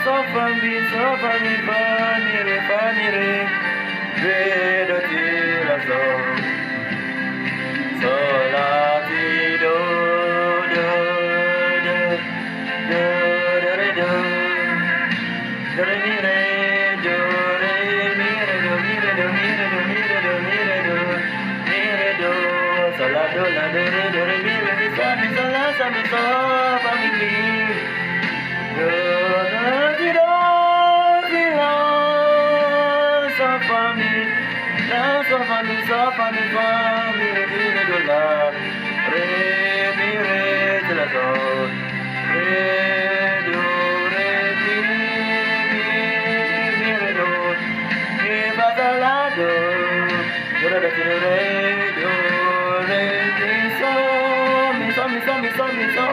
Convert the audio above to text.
fa mi fa mi re, do ti la sol la ti do re do re mi re do re mi re do mi re do mi re do mi re do mi re do mi re do sol la do re mi re mi fa la fa mi mi do ti do ti la fa mi re do la re mi re ti la sol re do re mi re do mi fa la do re ti re do re mi so